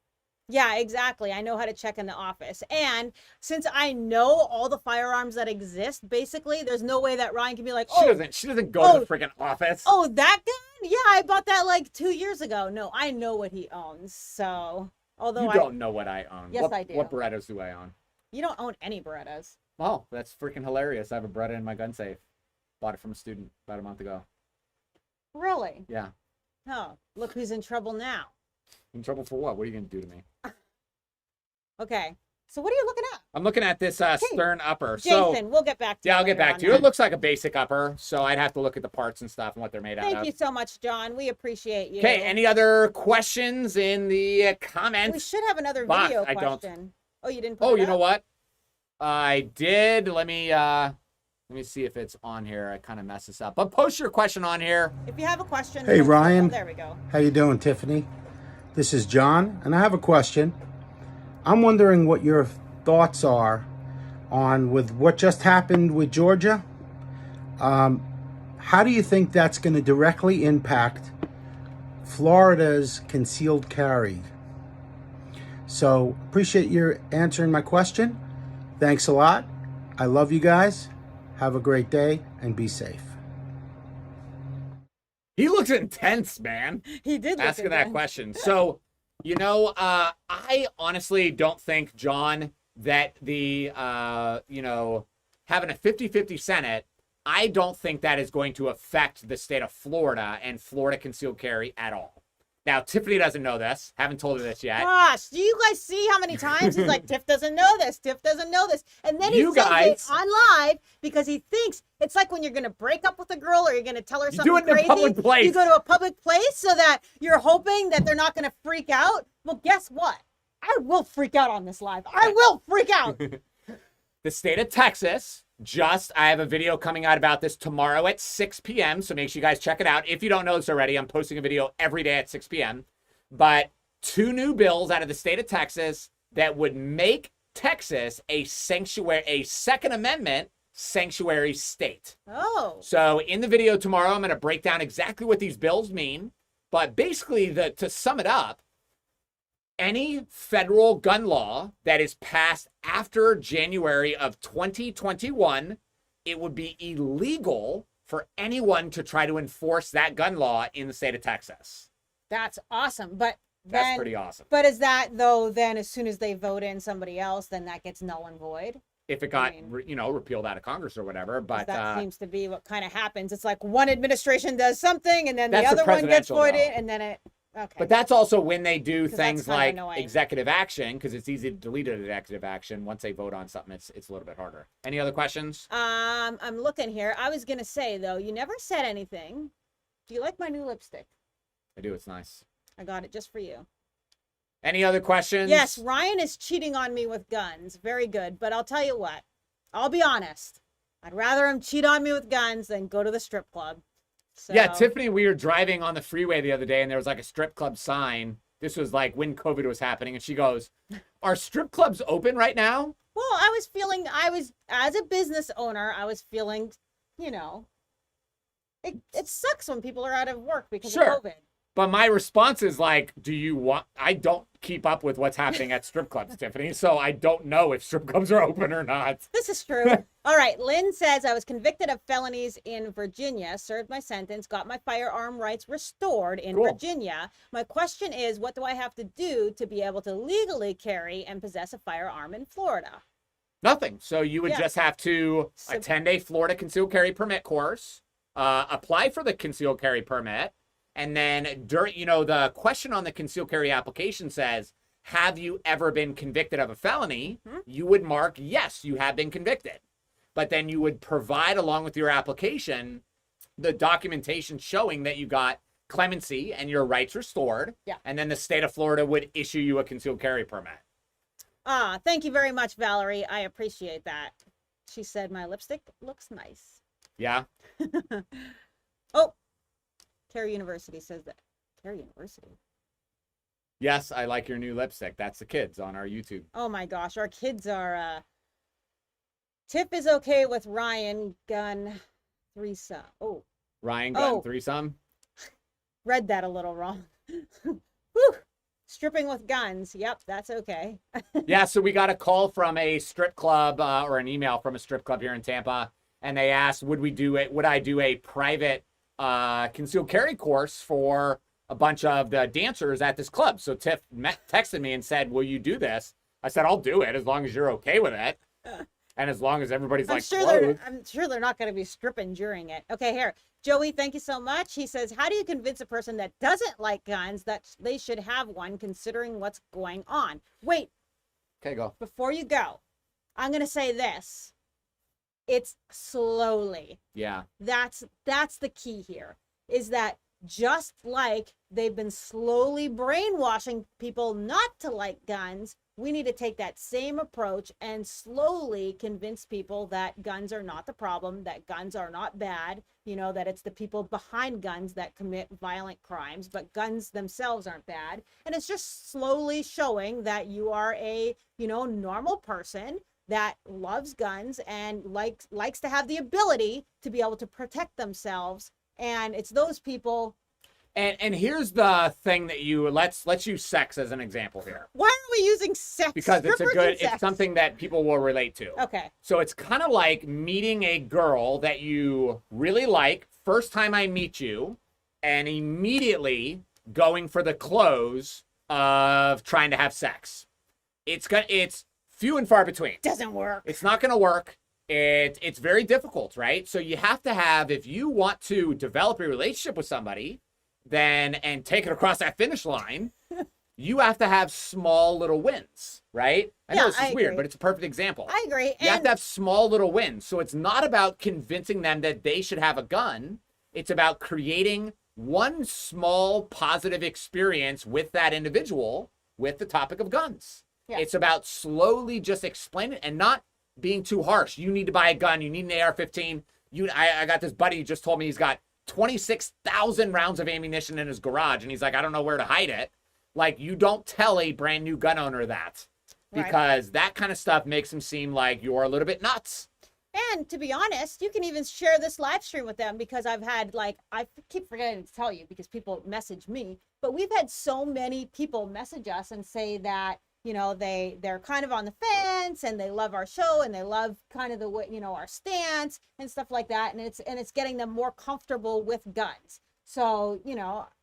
Yeah, exactly. I know how to check in the office. And since I know all the firearms that exist, basically, there's no way that Ryan can be like, She doesn't go to the freaking office. oh, that gun? Yeah, I bought that like 2 years ago. No, I know what he owns. So, although You don't know what I own. Yes, I do. What Berettas do I own? You don't own any Berettas. Oh, that's freaking hilarious. I have a Beretta in my gun safe. Bought it from a student about a month ago. Really? Yeah. Oh, look who's in trouble now. In trouble for what? What are you going to do to me? Okay. So what are you looking at? I'm looking at this stern upper. Jason, we'll get back to you. Yeah, I'll get later back on to you. that. It looks like a basic upper, so I'd have to look at the parts and stuff and what they're made out of. Thank you so much, John. We appreciate you. Okay, any other questions in the comments? We should have another box? video I don't. question. Oh, you didn't put Oh, it you up? know what? I did. Let me see if it's on here. I kind of messed this up. But post your question on here. If you have a question. Hey, Ryan. Oh, there we go. How you doing, Tiffany? This is John, and I have a question. I'm wondering what your thoughts are on with what just happened with Georgia. How do you think that's going to directly impact Florida's concealed carry? So appreciate your answering my question. Thanks a lot. I love you guys. Have a great day and be safe. He looks intense, man. He did look Asking that intense. question. So, I honestly don't think, John, that the, having a 50-50 Senate, I don't think that is going to affect the state of Florida and Florida concealed carry at all. Now, Tiffany doesn't know this. Haven't told her this yet. Gosh, do you guys see how many times he's like, Tiff doesn't know this, Tiff doesn't know this. And then he You says guys- it on live because he thinks it's like when you're going to break up with a girl or you're going to tell her You something do it in a crazy. public place. You go to a public place so that you're hoping that they're not going to freak out. Well, guess what? I will freak out on this live. I will freak out. The state of Texas I have a video coming out about this tomorrow at 6 p.m. So make sure you guys check it out. If you don't know this already, I'm posting a video every day at 6 p.m. But 2 new bills out of the state of Texas that would make Texas a Second Amendment sanctuary state. Oh. So in the video tomorrow, I'm going to break down exactly what these bills mean. But basically, to sum it up, any federal gun law that is passed after January of 2021, it would be illegal for anyone to try to enforce that gun law in the state of Texas. That's awesome. But That's then, pretty awesome. But is that, though, then as soon as they vote in somebody else, then that gets null and void? If it got, repealed out of Congress or whatever. 'Cause But that seems to be what kind of happens. It's like one administration does something and then the That's the other one gets presidential voided law. and then it, okay. But that's also when they do 'Cause that's things kind of like annoying. executive action, because it's easy to delete an executive action. Once they vote on something, it's a little bit harder. Any other questions? I'm looking here. I was going to say, though, you never said anything. Do you like my new lipstick? I do. It's nice. I got it just for you. Any other questions? Yes, Ryan is cheating on me with guns. Very good. But I'll tell you what. I'll be honest. I'd rather him cheat on me with guns than go to the strip club. So, Yeah, Tiffany, we were driving on the freeway the other day and there was like a strip club sign. This was like when COVID was happening. And she goes, are strip clubs open right now? Well, as a business owner, I was feeling, it sucks when people are out of work because Sure. of COVID. But my response is like, I don't keep up with what's happening at strip clubs, Tiffany. So I don't know if strip clubs are open or not. This is true. All right. Lynn says, I was convicted of felonies in Virginia, served my sentence, got my firearm rights restored in Cool. Virginia. My question is, what do I have to do to be able to legally carry and possess a firearm in Florida? Nothing. So you would Yeah. just have to attend a Florida concealed carry permit course, apply for the concealed carry permit. And then during, the question on the concealed carry application says, have you ever been convicted of a felony, you would mark, yes, you have been convicted. But then you would provide, along with your application, the documentation showing that you got clemency and your rights restored. Yeah. And then the state of Florida would issue you a concealed carry permit. Thank you very much, Valerie. I appreciate that. She said my lipstick looks nice. Yeah. Oh, Carry University says that. Carry University. Yes, I like your new lipstick. That's the kids on our YouTube. Oh my gosh, our kids are. Tiff is okay with Ryan gun threesome. Oh, Ryan gun threesome. read that a little wrong. Whew. Stripping with guns. Yep, that's okay. Yeah, so we got a call from a strip club or an email from a strip club here in Tampa, and they asked, would I do a private concealed carry course for a bunch of the dancers at this club? So Tiff texted me and said, will you do this? I said, I'll do it as long as you're okay with it. And as long as everybody's I'm sure they're not going to be stripping during it. Okay, here. Joey, thank you so much. He says, how do you convince a person that doesn't like guns that they should have one considering what's going on? Wait. Okay, go. Before you go, I'm going to say this. It's slowly. Yeah. That's the key here, is that just like they've been slowly brainwashing people not to like guns, we need to take that same approach and slowly convince people that guns are not the problem, that guns are not bad, that it's the people behind guns that commit violent crimes, but guns themselves aren't bad. And it's just slowly showing that you are a, normal person that loves guns and likes to have the ability to be able to protect themselves. And it's those people. And here's the thing that let's use sex as an example here. Why are we using sex? Because it's something that people will relate to. Okay. So it's kind of like meeting a girl that you really like, first time I meet you, and immediately going for the close of trying to have sex. It's few and far between. Doesn't work. It's not going to work. It's very difficult, right? So you have to have, if you want to develop a relationship with somebody, and take it across that finish line, you have to have small little wins, right? I know this is weird, but it's a perfect example. I agree. You have to have small little wins. So it's not about convincing them that they should have a gun. It's about creating one small positive experience with that individual with the topic of guns. Yeah. It's about slowly just explaining and not being too harsh. You need to buy a gun. You need an AR-15. I got this buddy who just told me he's got 26,000 rounds of ammunition in his garage, and he's like, I don't know where to hide it. Like, you don't tell a brand new gun owner that, because that kind of stuff makes them seem like you're a little bit nuts. And to be honest, you can even share this live stream with them, because I've had, I keep forgetting to tell you because people message me, but we've had so many people message us and say that, they're kind of on the fence and they love our show and they love kind of the way, our stance and stuff like that. And it's getting them more comfortable with guns. So,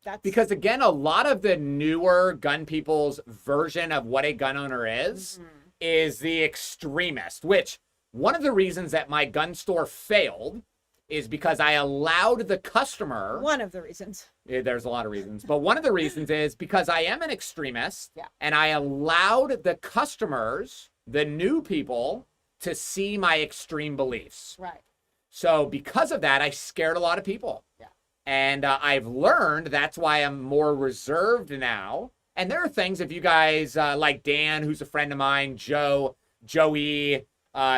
that's because, again, a lot of the newer gun people's version of what a gun owner is the extremist, which one of the reasons that my gun store failed is because I allowed the customer. One of the reasons. There's a lot of reasons, but one of the reasons is because I am an extremist, and I allowed the customers, the new people, to see my extreme beliefs. Right. So because of that, I scared a lot of people. Yeah. And I've learned that's why I'm more reserved now. And there are things, if you guys like Dan, who's a friend of mine, Joey,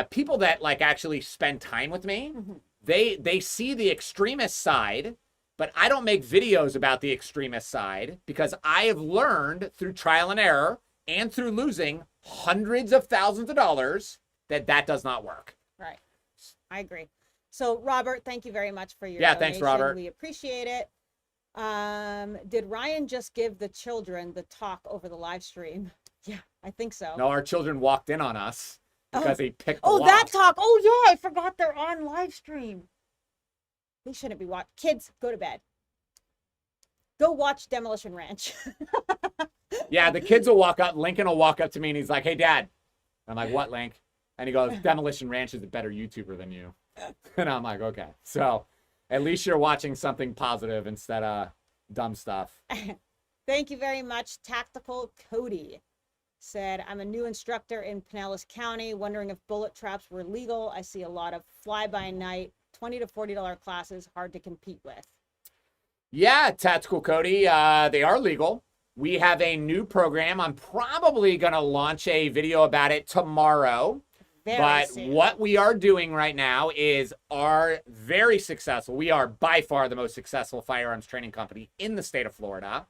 people that actually spend time with me, they see the extremist side, but I don't make videos about the extremist side because I have learned through trial and error and through losing hundreds of thousands of dollars that does not work. Right. I agree. So, Robert, thank you very much for your donation. Thanks, Robert. We appreciate it. Did Ryan just give the children the talk over the live stream? Yeah, I think so. No, our children walked in on us because they picked the that talk. Oh, yeah, I forgot they're on live stream. They shouldn't be watching. Kids, go to bed. Go watch Demolition Ranch. Yeah, the kids will walk up. Lincoln will walk up to me and he's like, hey, Dad. I'm like, what, Link? And he goes, Demolition Ranch is a better YouTuber than you. And I'm like, okay. So at least you're watching something positive instead of dumb stuff. Thank you very much, Tactical Cody. said, I'm a new instructor in Pinellas County, wondering if bullet traps were legal. I see a lot of fly-by-night, $20 to $40 classes, hard to compete with. Yeah, Tactical Cody, they are legal. We have a new program. I'm probably going to launch a video about it tomorrow. But what we are doing right now is are very successful. We are by far the most successful firearms training company in the state of Florida.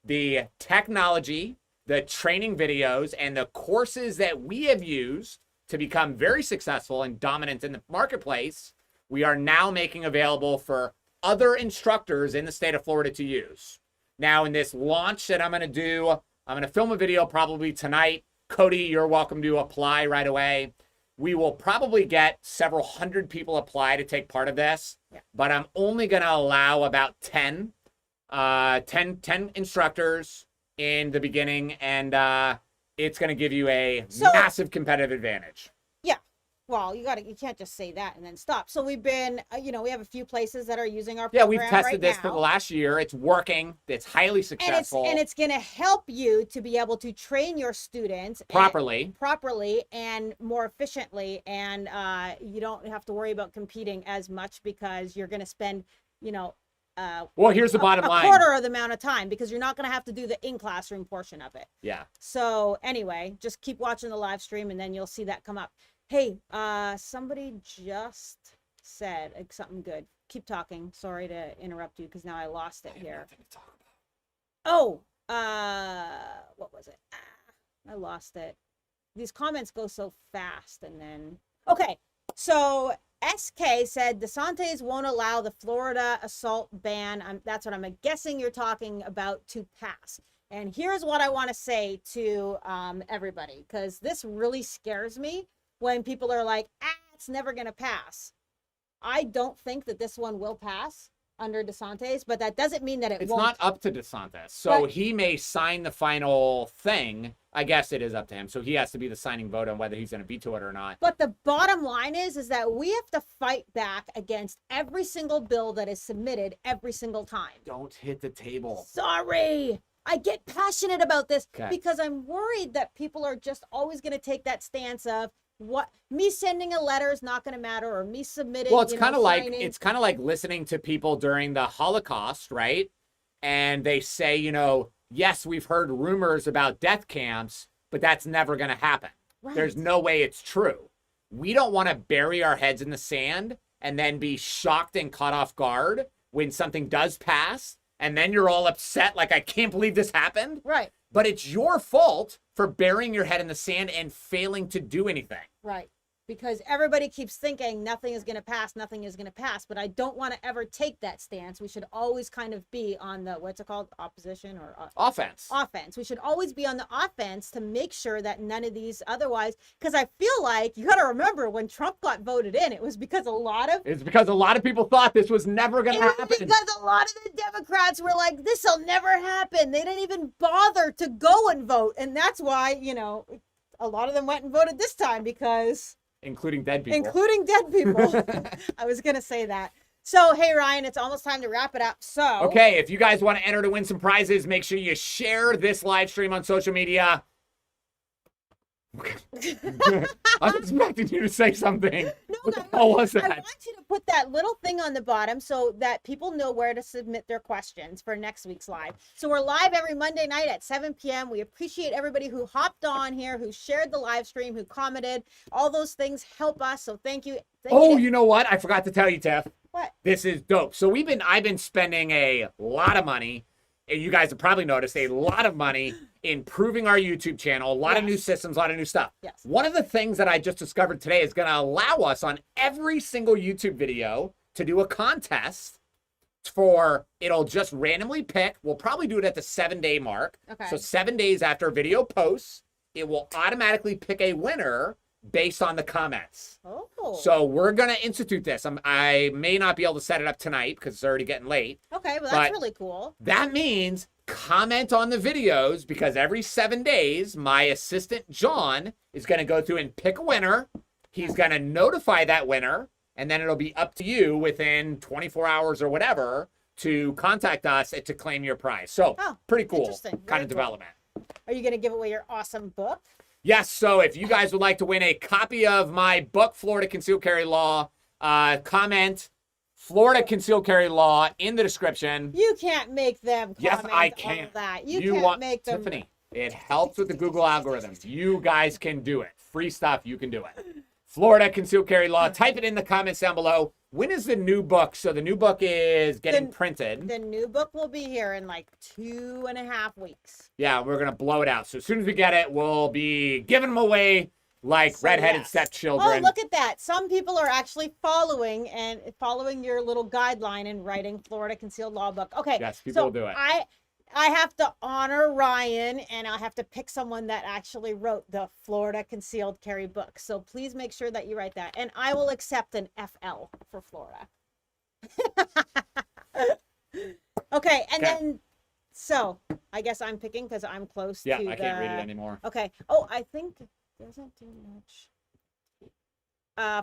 The technology, the training videos, and the courses that we have used to become very successful and dominant in the marketplace, we are now making available for other instructors in the state of Florida to use. Now, in this launch that I'm going to do, I'm going to film a video probably tonight. Cody, you're welcome to apply right away. We will probably get several hundred people apply to take part of this, but I'm only going to allow about 10 instructors in the beginning, and it's going to give you a massive competitive advantage. Yeah. Well, you can't just say that and then stop. So we've been, we have a few places that are using our program. Yeah, we've tested right this now. for the last year. It's working. It's highly successful. And it's going to help you to be able to train your students properly and more efficiently. And you don't have to worry about competing as much because you're going to spend, well, here's the bottom line. A quarter of the amount of time because you're not going to have to do the in-classroom portion of it. Yeah. So anyway, just keep watching the live stream and then you'll see that come up. Hey, somebody just said something good. Keep talking. Sorry to interrupt you because now I lost it here. Oh, what was it? I lost it. These comments go so fast and then... Okay, so SK said DeSantis won't allow the Florida assault ban. That's what I'm guessing you're talking about to pass. And here's what I want to say to everybody, because this really scares me when people are like, it's never going to pass. I don't think that this one will pass under DeSantis, but that doesn't mean that it won't. It's not up to DeSantis. So he may sign the final thing. I guess it is up to him. So he has to be the signing vote on whether he's going to veto it or not. But the bottom line is that we have to fight back against every single bill that is submitted every single time. Don't hit the table. Sorry. I get passionate about this because I'm worried that people are just always going to take that stance of, what me sending a letter is not going to matter, or me submitting. Well, it's kind of like listening to people during the Holocaust, right? And they say, yes, we've heard rumors about death camps, but that's never going to happen. Right. There's no way it's true. We don't want to bury our heads in the sand and then be shocked and caught off guard when something does pass, and then you're all upset, like, I can't believe this happened. Right. But it's your fault for burying your head in the sand and failing to do anything. Right. Because everybody keeps thinking nothing is going to pass, nothing is going to pass. But I don't want to ever take that stance. We should always kind of be on the, what's it called? Opposition or offense. Offense. We should always be on the offense to make sure that none of these otherwise, because I feel like you got to remember when Trump got voted in, it was because a lot of people thought this was never going to happen. Because a lot of the Democrats were like, this will never happen. They didn't even bother to go and vote. And that's why, a lot of them went and voted this time because... Including dead people. I was going to say that. So, hey, Ryan, it's almost time to wrap it up. So, okay, if you guys want to enter to win some prizes, make sure you share this live stream on social media. I'm expecting you to say something. No, what the hell was that? I want you to put that little thing on the bottom so that people know where to submit their questions for next week's live. So we're live every Monday night at 7 p.m. We appreciate everybody who hopped on here, who shared the live stream, who commented. All those things help us. So thank you. You know what? I forgot to tell you, Tiff. What? This is dope. So I've been spending a lot of money, and you guys have probably noticed a lot of money improving our YouTube channel, a lot of new systems, a lot of new stuff. Yes. One of the things that I just discovered today is going to allow us on every single YouTube video to do a contest it'll just randomly pick. We'll probably do it at the 7-day mark. Okay. So 7 days after a video posts, it will automatically pick a winner based on the comments. Oh. So we're going to institute this. I may not be able to set it up tonight because it's already getting late. Okay, well, that's really cool. That means comment on the videos, because every 7 days, my assistant, John, is going to go through and pick a winner. He's going to notify that winner, and then it'll be up to you within 24 hours or whatever to contact us to claim your prize. So pretty cool kind of development. Are you going to give away your awesome book? Yes, so if you guys would like to win a copy of my book, Florida Concealed Carry Law, comment Florida Concealed Carry Law in the description. You can't make them comment Yes, I can. all of that. You can't make them. Tiffany, it helps with the Google algorithms. You guys can do it. Free stuff, you can do it. Florida Concealed Carry Law. Type it in the comments down below. When is the new book? So the new book is getting printed. The new book will be here in like 2.5 weeks. Yeah, we're going to blow it out. So as soon as we get it, we'll be giving them away like redheaded stepchildren. Oh, look at that. Some people are actually following your little guideline and writing Florida Concealed Law book. Okay. Yes, people will do it. I have to honor Ryan, and I'll have to pick someone that actually wrote the Florida Concealed Carry book. So please make sure that you write that. And I will accept an FL for Florida. Okay, and then, so I guess I'm picking because I'm close to I can't read it anymore. Okay. Oh, I think doesn't do much.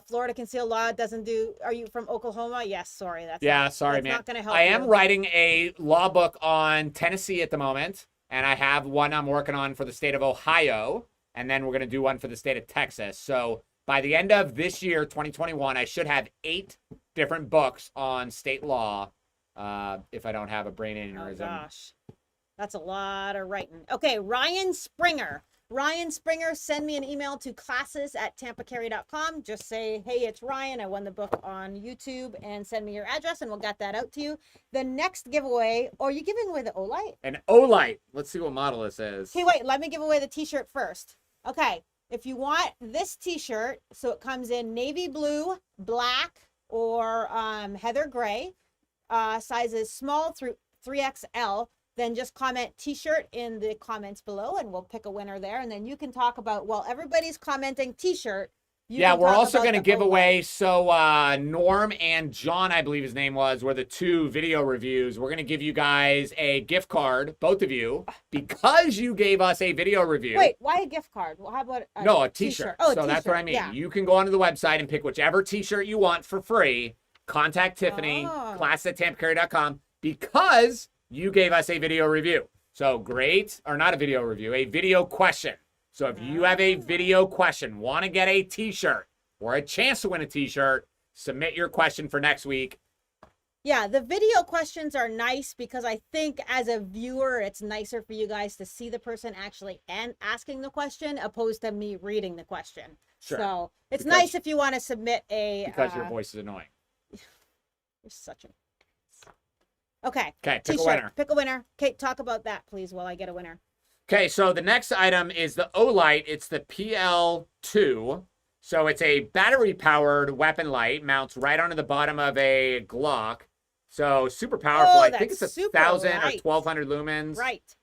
Florida Concealed Law doesn't do. Are you from Oklahoma? Yes. Sorry, Sorry, man. Not gonna help I am you. writing a law book on Tennessee at the moment, and I have one I'm working on for the state of Ohio, and then we're gonna do one for the state of Texas. So by the end of this year, 2021, I should have 8 different books on state law. If I don't have a brain aneurysm. Oh gosh, that's a lot of writing. Okay, Ryan Springer. Ryan Springer, send me an email to classes@tampacarry.com. Just say, hey, it's Ryan. I won the book on YouTube, and send me your address, and we'll get that out to you. The next giveaway, or are you giving away the Olight? An Olight. Let's see what model this is. Okay, wait, let me give away the t-shirt first. Okay, if you want this t-shirt, so it comes in navy blue, black, or heather gray, sizes small through 3XL, then just comment t-shirt in the comments below, and we'll pick a winner there. And then you can talk about, well, everybody's commenting t-shirt. Yeah, we're also going to give away, so Norm and John, I believe his name was, were the 2 video reviews. We're going to give you guys a gift card, both of you, because you gave us a video review. Wait, why a gift card? Well, how about a t-shirt? Oh, so that's what I mean. Yeah. You can go onto the website and pick whichever t-shirt you want for free. Contact Tiffany, class@tampacarry.com, because you gave us a video review. So great, or not a video review, a video question. So if you have a video question, want to get a t-shirt or a chance to win a t-shirt, submit your question for next week. Yeah, the video questions are nice because I think as a viewer, it's nicer for you guys to see the person actually asking the question opposed to me reading the question. Sure. So it's nice if you want to submit a... Because your voice is annoying. You're such a... Okay. Okay, pick a winner. Pick a winner. Okay, talk about that, please, while I get a winner. Okay, so the next item is the Olight. It's the PL2. So it's a battery-powered weapon light. Mounts right onto the bottom of a Glock. So super powerful. I think it's 1,000 or 1,200 lumens. Right.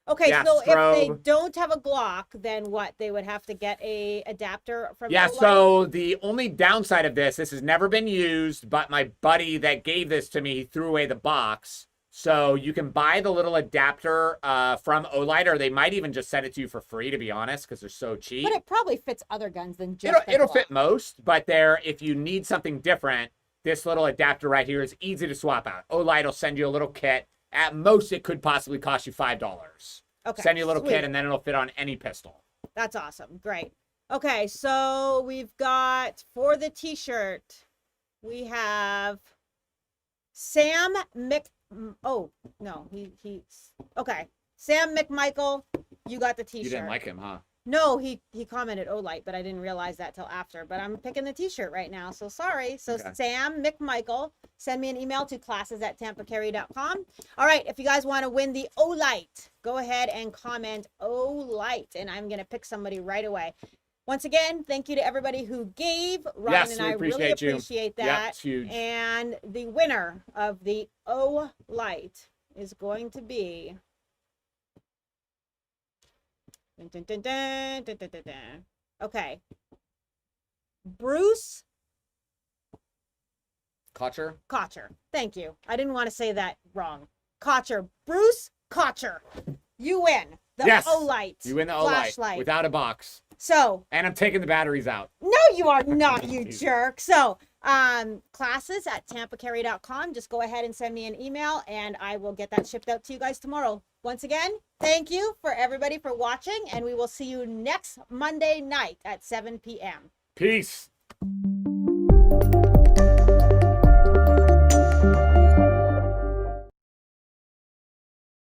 Okay, Yeah, so strobe. if they don't have a Glock, then what? They would have to get a adapter from Yeah, Olight? so the only downside of this has never been used, but my buddy that gave this to me, he threw away the box. So you can buy the little adapter from Olight, or they might even just send it to you for free, to be honest, because they're so cheap. But it probably fits other guns than just It'll fit most, but if you need something different, this little adapter right here is easy to swap out. Olight will send you a little kit. At most, it could possibly cost you $5. Okay, Send you a little sweet. kit, and then it'll fit on any pistol. That's awesome. Great. Okay, so we've got, for the t-shirt, we have Sam oh, no, okay. Sam McMichael, you got the t-shirt. You didn't like him, huh? No, he commented Olight, but I didn't realize that till after. But I'm picking the t-shirt right now, so sorry. So Okay. Sam McMichael, send me an email to classes@tampacarry.com. All right, if you guys want to win the Olight, go ahead and comment Olight, and I'm going to pick somebody right away. Once again, thank you to everybody who gave. Ryan Yes, and we I really appreciate you. appreciate Yeah, that. it's huge. And the winner of the Olight is going to be... Dun, dun, dun, dun, dun, dun, dun, dun. Okay. Bruce Kocher? Kocher. Thank you. I didn't want to say that wrong. Kocher. Bruce Kocher. You win the Yes. Olight. You win the flashlight. Olight without a box. So, And I'm taking the batteries out. no, you are not, you jerk. So, classes@tampacarry.com. Just go ahead and send me an email, and I will get that shipped out to you guys tomorrow. Once again, thank you for everybody for watching, and we will see you next Monday night at 7 p.m. Peace.